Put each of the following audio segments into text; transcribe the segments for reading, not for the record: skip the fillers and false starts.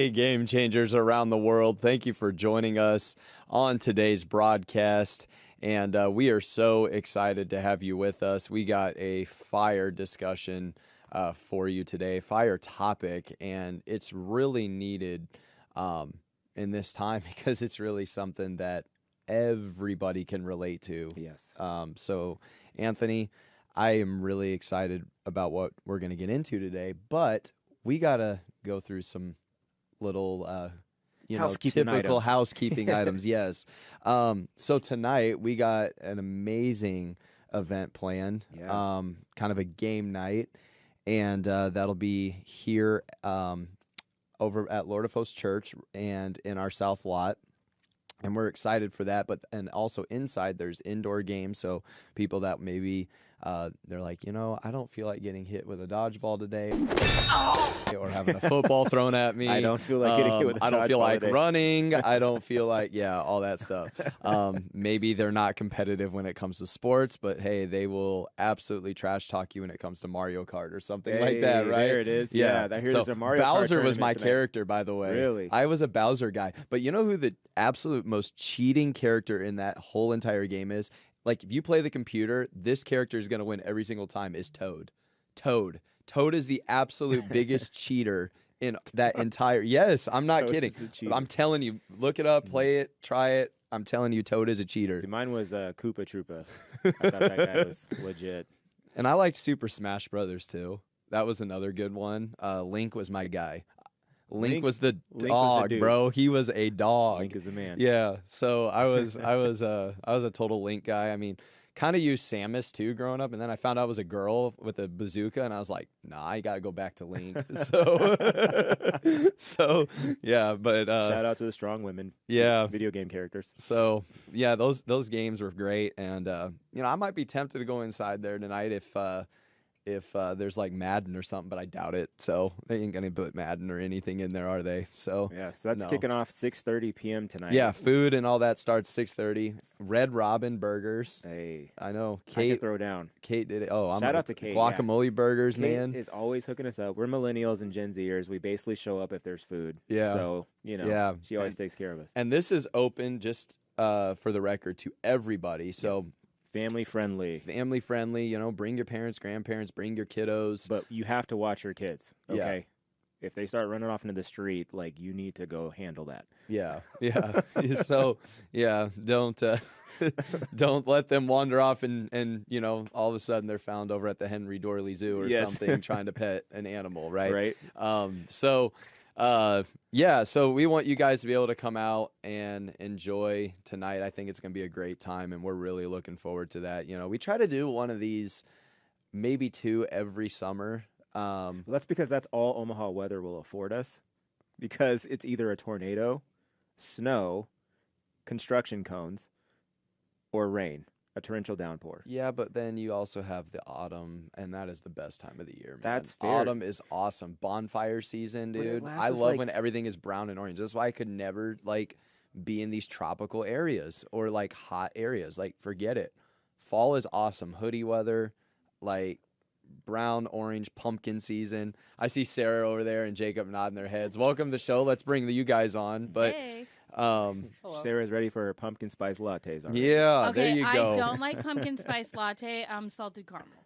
Hey, game changers around the world. Thank you for joining us on today's broadcast. And we are so excited to have you with us. We got a fire discussion for you today, fire topic, and it's really needed in this time because it's really something that everybody can relate to. Yes. So, Anthony, I am really excited about what we're going to get into today, but we got to go through some little, typical housekeeping items. Yes. So tonight we got an amazing event planned, kind of a game night, and that'll be here over at Lord of Hosts Church and in our South Lot. And we're excited for that, and also inside there's indoor games, so people that maybe they're like, I don't feel like getting hit with a dodgeball today, or having a football thrown at me. I don't feel like getting hit with a dodgeball I don't feel like today. running. I don't feel like, all that stuff. Maybe they're not competitive when it comes to sports, but hey, they will absolutely trash talk you when it comes to Mario Kart or something like that, right? There it is. Yeah, I hear there's a Mario Kart Bowser was my tournament tonight. character, by the way. Really? I was a Bowser guy. But you know who the absolute most cheating character in that whole entire game is? Like, if you play the computer, this character is going to win every single time, is Toad. Toad is the absolute biggest cheater in that entire... Yes, I'm not kidding. I'm telling you, look it up, play it, try it. I'm telling you, Toad is a cheater. See, mine was Koopa Troopa. I thought that guy was legit. And I liked Super Smash Brothers, too. That was another good one. Link was my guy. Link was the dog, bro. He was a dog. Link is the man. Yeah. So I was a total Link guy. I mean, kind of used Samus too growing up, and then I found out I was a girl with a bazooka, and I was like, nah, I gotta go back to Link. So yeah. But shout out to the strong women. Yeah. Video game characters. So yeah, those games were great, and I might be tempted to go inside there tonight if there's like Madden or something, but I doubt it. So they ain't gonna put Madden or anything in there, are they? So yeah, so that's kicking off 6:30 p.m. tonight. Yeah, food and all that starts 6:30. Red Robin Burgers. Hey, I know. I Kate could throw down. Kate did it. Oh, Shout out to Kate. Guacamole burgers, Kate man. is always hooking us up. We're millennials and Gen Zers. We basically show up if there's food. Yeah. So she always takes care of us. And this is open, just for the record, to everybody. So. Family friendly. Bring your parents, grandparents, bring your kiddos. But you have to watch your kids, okay? Yeah. If they start running off into the street, you need to go handle that. Yeah. So, don't don't let them wander off and all of a sudden they're found over at the Henry Dorley Zoo or something trying to pet an animal, right? Right. So we want you guys to be able to come out and enjoy tonight. I think it's going to be a great time, and we're really looking forward to that. We try to do one of these, maybe two every summer. Well, that's because that's all Omaha weather will afford us, because it's either a tornado, snow, construction cones, or rain. A torrential downpour. Yeah, but then you also have the autumn, and that is the best time of the year, man. That's fair. Autumn is awesome. Bonfire season, dude. I love when everything is brown and orange. That's why I could never, be in these tropical areas or, hot areas. Forget it. Fall is awesome. Hoodie weather, brown, orange, pumpkin season. I see Sarah over there and Jacob nodding their heads. Welcome to the show. Let's bring you guys on. But hey. Sarah's ready for her pumpkin spice lattes already. Yeah, okay, there you go. I don't like pumpkin spice latte. Salted caramel.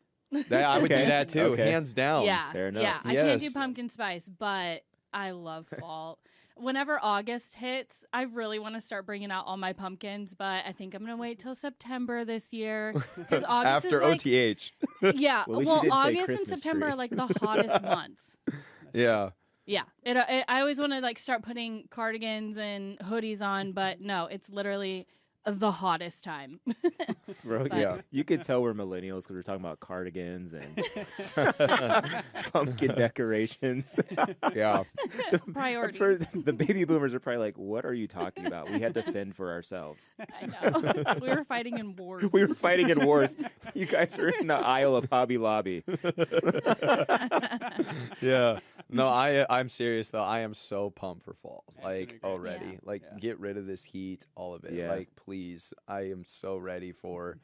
I would do that too, hands down. Yeah, fair enough. Yeah, I can't do pumpkin spice, but I love fall. Whenever August hits, I really want to start bringing out all my pumpkins, but I think I'm going to wait till September this year. Because August After is OTH. Yeah, well August and Christmas September tree. are the hottest months. Yeah. Yeah, I always want to start putting cardigans and hoodies on, but no, it's literally the hottest time. Bro, you could tell we're millennials because we're talking about cardigans and pumpkin decorations. Yeah. Priorities. The baby boomers are probably like, what are you talking about? We had to fend for ourselves. I know. We were fighting in wars. We were fighting in wars. You guys are in the aisle of Hobby Lobby. Yeah. No, I'm serious though. I am so pumped for fall. Already. Yeah. Get rid of this heat, all of it. Yeah. Please. I am so ready for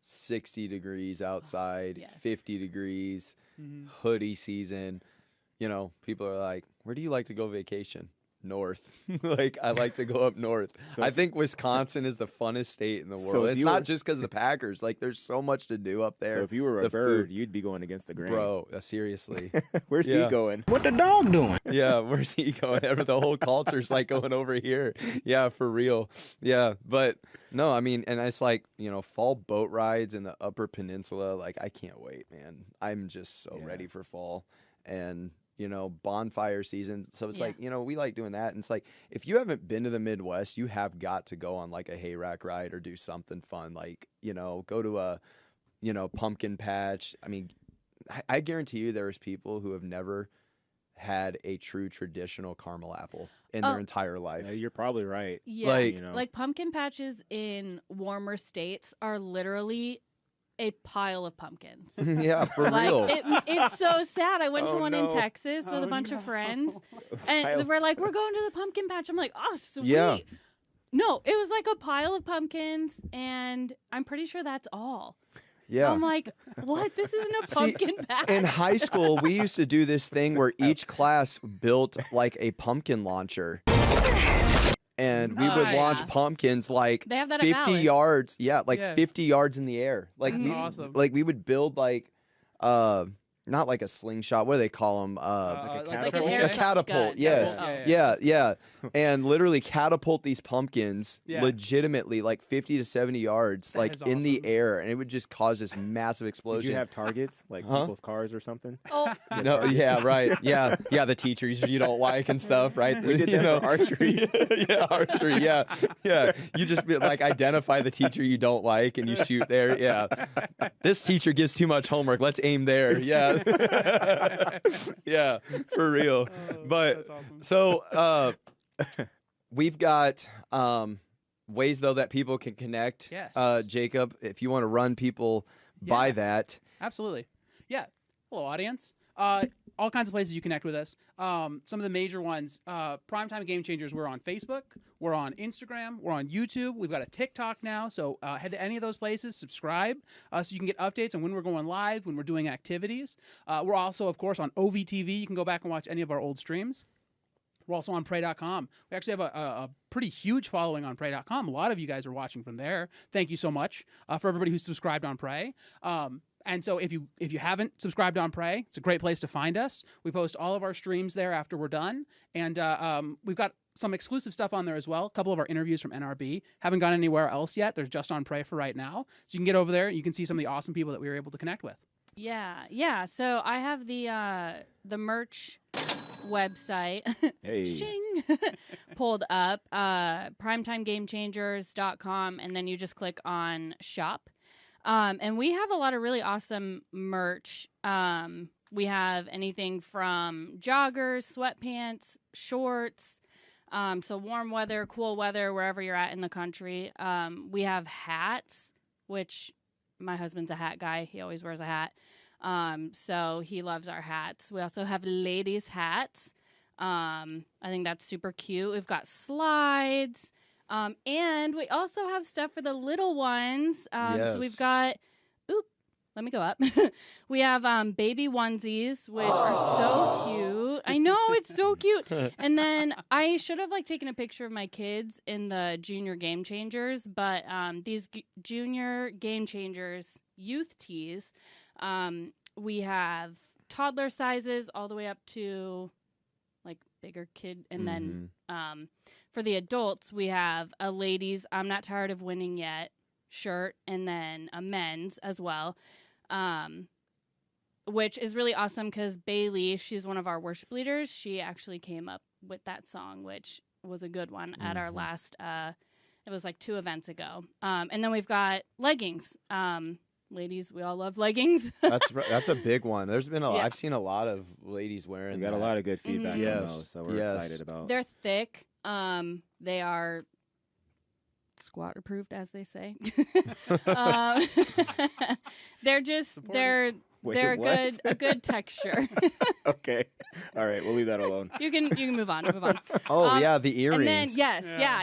60 degrees outside, Yes. 50 degrees, hoodie season. people are like, where do you like to go vacation? North. Like, I like to go up north. So I think Wisconsin is the funnest state in the world. So it's not just because of the Packers. Like, there's so much to do up there. So if you were a bird, you'd be going against the grain. Bro, seriously. Where's he going? What the dog doing? Yeah, where's he going? The whole culture's like going over here. Yeah, for real. Yeah, but no, I mean, and it's like, fall boat rides in the Upper Peninsula. Like, I can't wait, man. I'm just so ready for fall. And bonfire season. So it's like, we like doing that. And it's like, if you haven't been to the Midwest, you have got to go on like a hayrack ride or do something fun. Like, go to a, pumpkin patch. I mean, I guarantee you there's people who have never had a true traditional caramel apple in their entire life. Yeah, you're probably right. Yeah. Like pumpkin patches in warmer states are literally a pile of pumpkins. Yeah, for real. It's so sad. I went to one in Texas with a bunch of friends, and we're like, we're going to the pumpkin patch. I'm like, oh, sweet. Yeah. No, it was like a pile of pumpkins, and I'm pretty sure that's all. Yeah. I'm like, what? This isn't a pumpkin patch. In high school, we used to do this thing where each class built like a pumpkin launcher. And we would launch pumpkins like 50 yards. Yeah, like 50 yards in the air. Like awesome. Like we would build like not like a slingshot. What do they call them? Like a catapult. Yes. Yeah. And literally catapult these pumpkins legitimately like 50 to 70 yards, like in the air, and it would just cause this massive explosion. Did you have targets like people's cars or something? Oh. No. Yeah. Right. Yeah. Yeah. The teachers you don't like and stuff. Right. We did that for archery. Yeah. Archery. Yeah. Yeah. You just like identify the teacher you don't like and you shoot there. Yeah. This teacher gives too much homework. Let's aim there. Yeah. Yeah, for real. But awesome. So we've got ways though that people can connect. Yes. Jacob, if you want to run people by that. Absolutely. Yeah. Hello, audience. All kinds of places you connect with us. Some of the major ones, Primetime Game Changers, we're on Facebook, we're on Instagram, we're on YouTube, we've got a TikTok now, so head to any of those places, subscribe, so you can get updates on when we're going live, when we're doing activities. We're also, of course, on OVTV. You can go back and watch any of our old streams. We're also on Pray.com. We actually have a pretty huge following on Pray.com. A lot of you guys are watching from there. Thank you so much for everybody who's subscribed on Pray. And so if you haven't subscribed on Pray, it's a great place to find us. We post all of our streams there after we're done. And we've got some exclusive stuff on there as well. A couple of our interviews from NRB. Haven't gone anywhere else yet. They're just on Pray for right now. So you can get over there and you can see some of the awesome people that we were able to connect with. Yeah. So I have the merch website pulled up, primetimegamechangers.com, and then you just click on shop. And we have a lot of really awesome merch. We have anything from joggers, sweatpants, shorts, so warm weather, cool weather, wherever you're at in the country. We have hats, which my husband's a hat guy. He always wears a hat. So he loves our hats. We also have ladies' hats. I think that's super cute. We've got slides. And we also have stuff for the little ones. Yes. So we've got, let me go up. We have baby onesies, which are so cute. I know, it's so cute. And then I should have taken a picture of my kids in the Junior Game Changers, but these Junior Game Changers youth tees, we have toddler sizes all the way up to bigger kid, and then for the adults we have a ladies I'm not tired of winning yet shirt, and then a men's as well, which is really awesome because Bailey, she's one of our worship leaders, she actually came up with that song, which was a good one at our last it was 2 events ago. And then we've got leggings. Ladies, we all love leggings. That's a big one. There's been I've seen a lot of ladies wearing. We got a lot of good feedback on those, so we're excited about. They're thick. They are squat approved, as they say. They're a good texture. Okay, all right, we'll leave that alone. You can move on. Oh yeah, the earrings. And then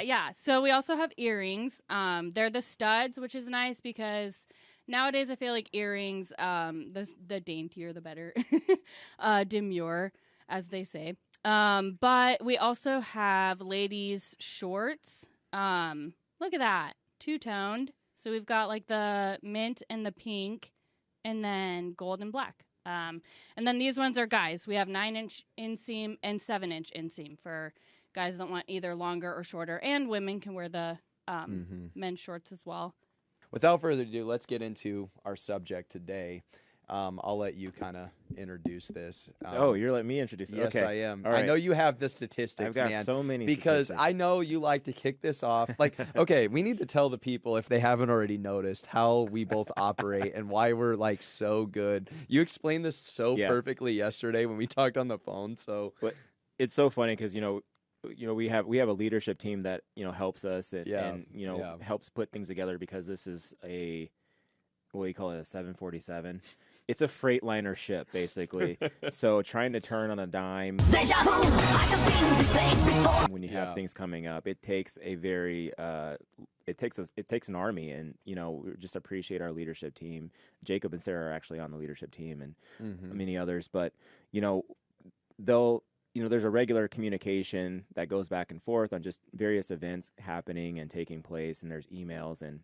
yeah. So we also have earrings. They're the studs, which is nice because nowadays I feel like earrings, the daintier the better, demure. as they say. But we also have ladies shorts. Look at that, two-toned. So we've got like the mint and the pink, and then gold and black. And then these ones are guys. We have 9-inch inseam and 7-inch inseam for guys that want either longer or shorter, and women can wear the men's shorts as well. Without further ado, let's get into our subject today. I'll let you kind of introduce this. You're letting me introduce it. Yes, okay. I am. All right. I know you have the statistics, I've got man. so many because statistics. I know you like to kick this off. Like, okay, we need to tell the people, if they haven't already noticed, how we both operate and why we're like so good. You explained this so perfectly yesterday when we talked on the phone. So, but it's so funny because we have a leadership team that helps us and helps put things together, because this is what do you call it, a 747. It's a Freightliner ship, basically. So trying to turn on a dime when you have things coming up, it takes a very it takes an army, and we just appreciate our leadership team. Jacob and Sarah are actually on the leadership team, and many others. But there's a regular communication that goes back and forth on just various events happening and taking place, and there's emails. And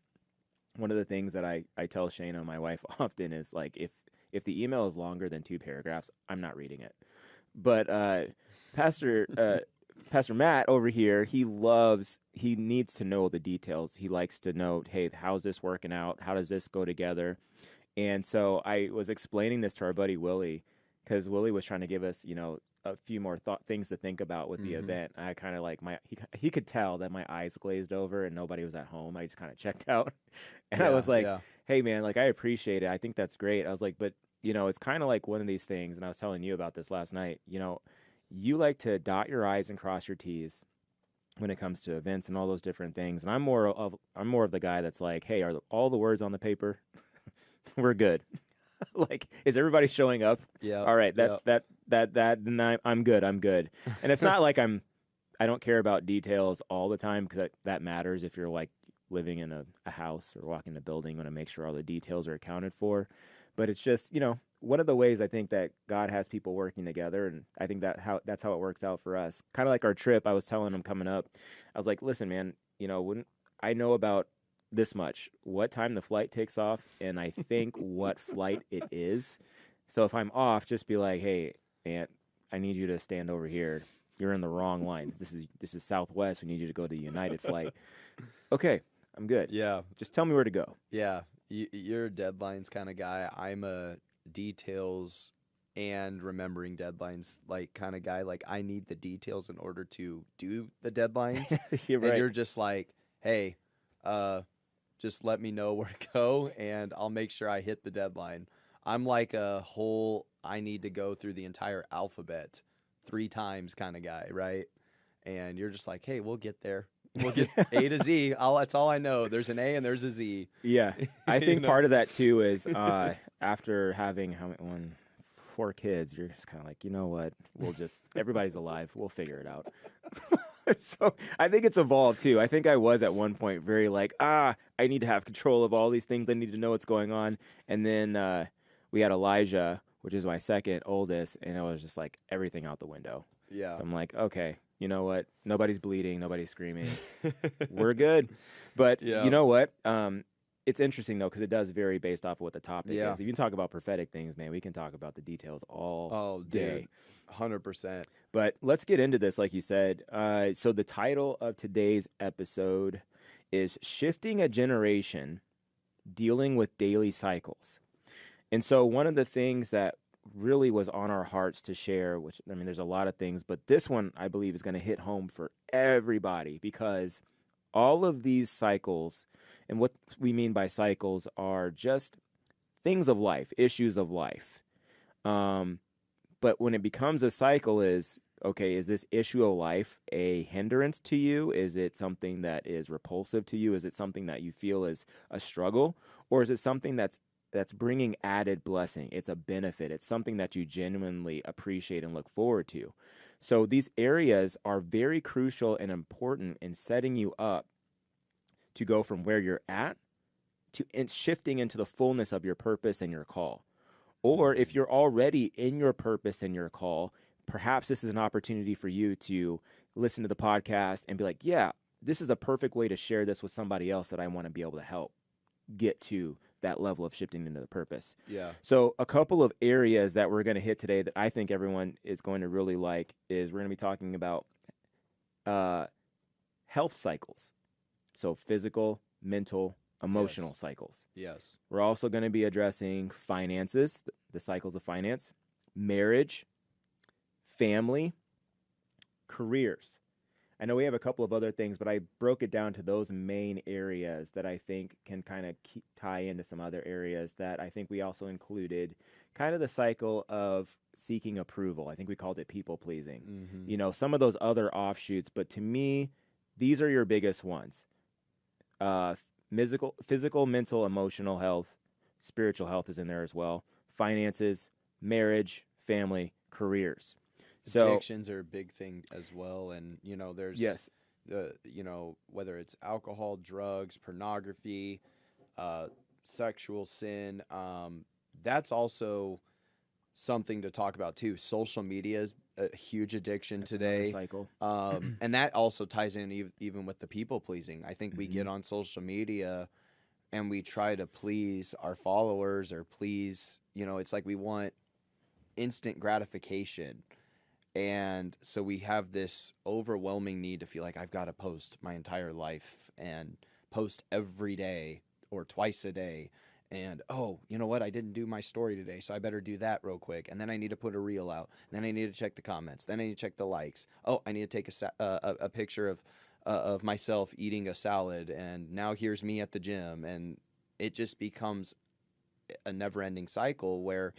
one of the things that I tell Shayna, my wife, often is like, if the email is longer than 2 paragraphs, I'm not reading it. But Pastor Matt over here, he needs to know the details. He likes to know, hey, how's this working out? How does this go together? And so I was explaining this to our buddy Willie, because Willie was trying to give us, a few more things to think about with the event. I kind of like he could tell that my eyes glazed over and nobody was at home. I just kind of checked out, and I was like, "Hey, man, like I appreciate it. I think that's great." I was like, "But it's kind of like one of these things." And I was telling you about this last night. You like to dot your I's and cross your T's when it comes to events and all those different things. And I'm more of the guy that's like, "Hey, are all the words on the paper? We're good." Like, is everybody showing up? Yeah. All right. Then I'm good. I'm good. And it's not like I don't care about details all the time, because that matters if you're like living in a house or walking a building. You want to make sure all the details are accounted for. But it's just, one of the ways I think that God has people working together, and I think that's how it works out for us. Kind of like our trip. I was telling them coming up, I was like, listen, man, when I know about this much, what time the flight takes off, and I think what flight it is. So if I'm off, just be like, hey, Aunt, I need you to stand over here. You're in the wrong lines. This is Southwest. We need you to go to United flight. Okay, I'm good. Yeah. Just tell me where to go. Yeah. You're a deadlines kind of guy. I'm a details and remembering deadlines like kind of guy. Like, I need the details in order to do the deadlines. You're right. And you're just like, hey, just let me know where to go, and I'll make sure I hit the deadline. I'm like I need to go through the entire alphabet 3 times kind of guy, right? And you're just like, hey, we'll get there. We'll get A to Z. That's all I know. There's an A and there's a Z. Yeah. I think part of that, too, is after having 4 kids, you're just kind of like, you know what? Everybody's alive. We'll figure it out. So I think it's evolved, too. I think I was at one point very like, I need to have control of all these things. I need to know what's going on. And then we had Elijah, which is my second oldest, and it was just like everything out the window. Yeah. So I'm like, okay, you know what? Nobody's bleeding. Nobody's screaming. We're good. But you know what? It's interesting, though, because it does vary based off of what the topic is. If you can talk about prophetic things, man, we can talk about the details all day. 100%. But let's get into this, like you said. So the title of today's episode is Shifting a Generation, Dealing with Daily Cycles. And so one of the things that really was on our hearts to share, which, I mean, there's a lot of things, but this one, I believe, is going to hit home for everybody, because all of these cycles, and what we mean by cycles, are just things of life, issues of life. But when it becomes a cycle is this issue of life a hindrance to you? Is it something that is repulsive to you? Is it something that you feel is a struggle? Or is it something that's bringing added blessing? It's a benefit. It's something that you genuinely appreciate and look forward to. So these areas are very crucial and important in setting you up to go from where you're at to shifting into the fullness of your purpose and your call. Or if you're already in your purpose and your call, perhaps this is an opportunity for you to listen to the podcast and be like, yeah, this is a perfect way to share this with somebody else that I want to be able to help get to that level of shifting into the purpose. Yeah. So a couple of areas that we're going to hit today that I think everyone is going to really like is we're going to be talking about health cycles. So physical, mental, emotional cycles. Yes. We're also going to be addressing finances, the cycles of finance, marriage, family, careers. I know we have a couple of other things, but I broke it down to those main areas that I think can kind of tie into some other areas that I think we also included kind of the cycle of seeking approval. I think we called it people pleasing. Mm-hmm. You know, some of those other offshoots, but to me, these are your biggest ones. Physical, mental, emotional health, spiritual health is in there as well. Finances, marriage, family, careers. So addictions are a big thing as well, and there's the whether it's alcohol, drugs, pornography, sexual sin. That's also something to talk about too. Social media is a huge addiction today. Cycle. And that also ties in even with the people pleasing. I think we get on social media and we try to please our followers or please, it's like we want instant gratification. And so we have this overwhelming need to feel like I've got to post my entire life and post every day or twice a day. And, oh, you know what? I didn't do my story today, so I better do that real quick. And then I need to put a reel out. Then I need to check the comments. Then I need to check the likes. Oh, I need to take a picture of myself eating a salad. And now here's me at the gym. And it just becomes a never-ending cycle where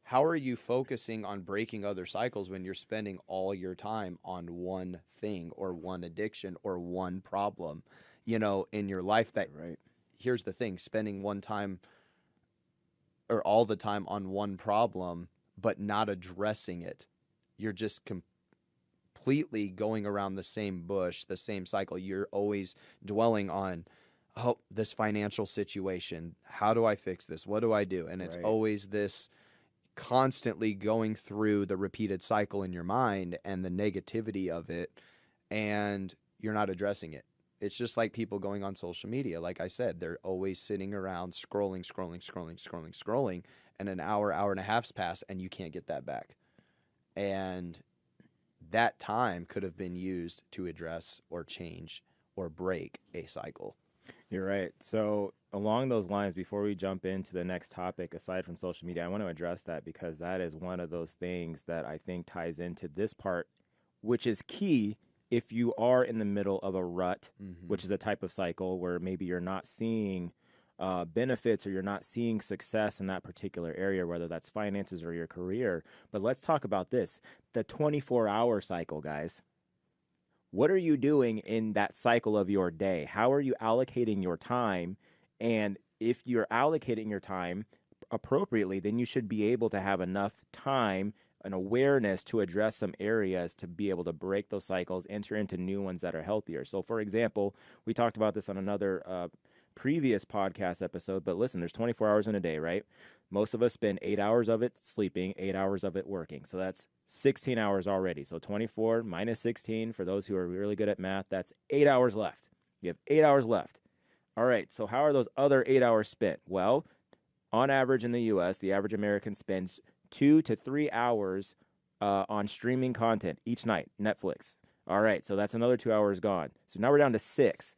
how are you focusing on breaking other cycles when you're spending all your time on one thing or one addiction or one problem, in your life that here's the thing, spending one time or all the time on one problem, but not addressing it. You're just completely going around the same bush, the same cycle. You're always dwelling on, oh, this financial situation. How do I fix this? What do I do? And it's always this constantly going through the repeated cycle in your mind and the negativity of it, and you're not addressing it. It's just like people going on social media. Like I said, they're always sitting around scrolling, and an hour and a half's pass, and you can't get that back. And that time could have been used to address or change or break a cycle. You're right. So along those lines, before we jump into the next topic, aside from social media, I want to address that because that is one of those things that I think ties into this part, which is key if you are in the middle of a rut, which is a type of cycle where maybe you're not seeing benefits or you're not seeing success in that particular area, whether that's finances or your career. But let's talk about this, the 24-hour cycle, guys. What are you doing in that cycle of your day? How are you allocating your time? And if you're allocating your time appropriately, then you should be able to have enough time and awareness to address some areas to be able to break those cycles, enter into new ones that are healthier. So, for example, we talked about this on another previous podcast episode, but listen, there's 24 hours in a day, right? Most of us spend 8 hours of it sleeping, 8 hours of it working. So that's 16 hours already. So 24 minus 16, for those who are really good at math, that's 8 hours left. You have 8 hours left. All right, so how are those other 8 hours spent? Well, on average in the U.S., the average American spends 2 to 3 hours on streaming content each night, Netflix. All right, so that's another 2 hours gone. So now we're down to 6.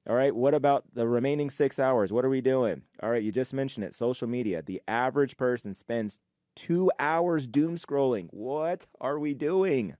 All right, what about the remaining 6 hours? What are we doing? All right, you just mentioned it, social media. The average person spends 2 hours doom scrolling. What are we doing?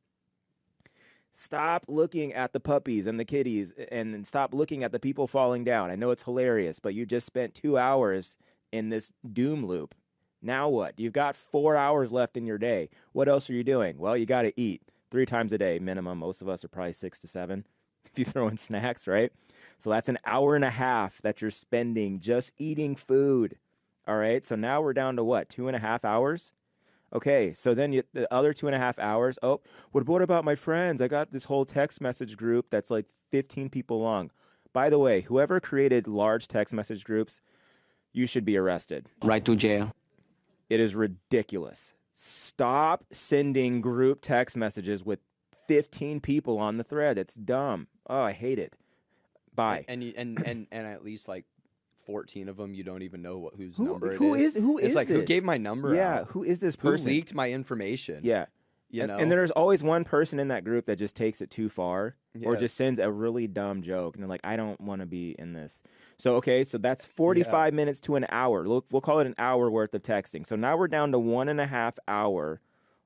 Stop looking at the puppies and the kitties and stop looking at the people falling down. I know it's hilarious, but you just spent 2 hours in this doom loop. Now what? You've got 4 hours left in your day. What else are you doing? Well, you got to eat 3 times a day minimum. Most of us are probably 6 to 7 if you throw in snacks, right? So that's an hour and a half that you're spending just eating food. All right, so now we're down to what, 2.5 hours? Okay, so then the other 2.5 hours, oh, what about my friends? I got this whole text message group that's like 15 people long. By the way, whoever created large text message groups, you should be arrested. Right to jail. It is ridiculous. Stop sending group text messages with 15 people on the thread. It's dumb. Oh, I hate it. Bye. And at least like 14 of them you don't even know whose number it is. is. Who it's is like this? Who gave my number out? Who is this person? Who leaked my information? Yeah. You know? And there's always one person in that group that just takes it too far or Yes. just sends a really dumb joke. And they're like, I don't want to be in this. So, okay, so that's 45 minutes to an hour. Look, we'll call it an hour worth of texting. So now we're down to 1.5 hours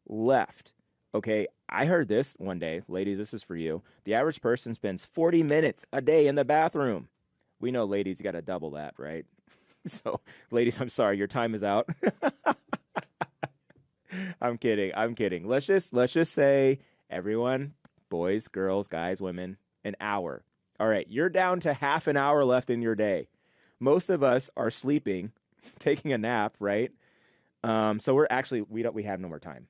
left. Okay, I heard this one day. Ladies, this is for you. The average person spends 40 minutes a day in the bathroom. We know, ladies, you got to double that, right? So, ladies, I'm sorry, your time is out. I'm kidding. Let's just say everyone, boys, girls, guys, women, an hour. All right, you're down to half an hour left in your day. Most of us are sleeping, taking a nap, right? So we have no more time.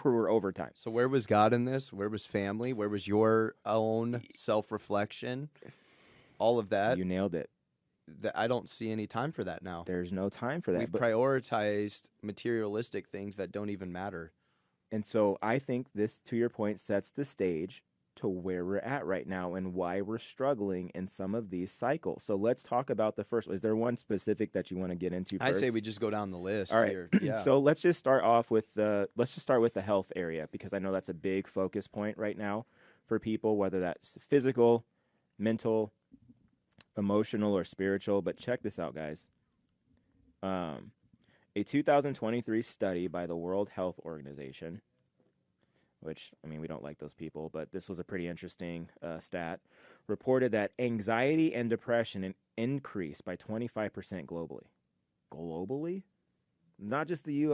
We're over time. So where was God in this? Where was family? Where was your own self-reflection? All of that. You nailed it. I don't see any time for that now. There's no time for that. We've prioritized materialistic things that don't even matter. And so I think this, to your point, sets the stage to where we're at right now and why we're struggling in some of these cycles. So let's talk about the first. Is there one specific that you want to get into first? I say we just go down the list. All right. Here. Yeah. So let's just start off with the health area, because I know that's a big focus point right now for people, whether that's physical, mental, emotional, or spiritual. But check this out, guys. A 2023 study by the World Health Organization, which, I mean, we don't like those people, but this was a pretty interesting stat, reported that anxiety and depression increased by 25% globally. Globally? Not just the U.S.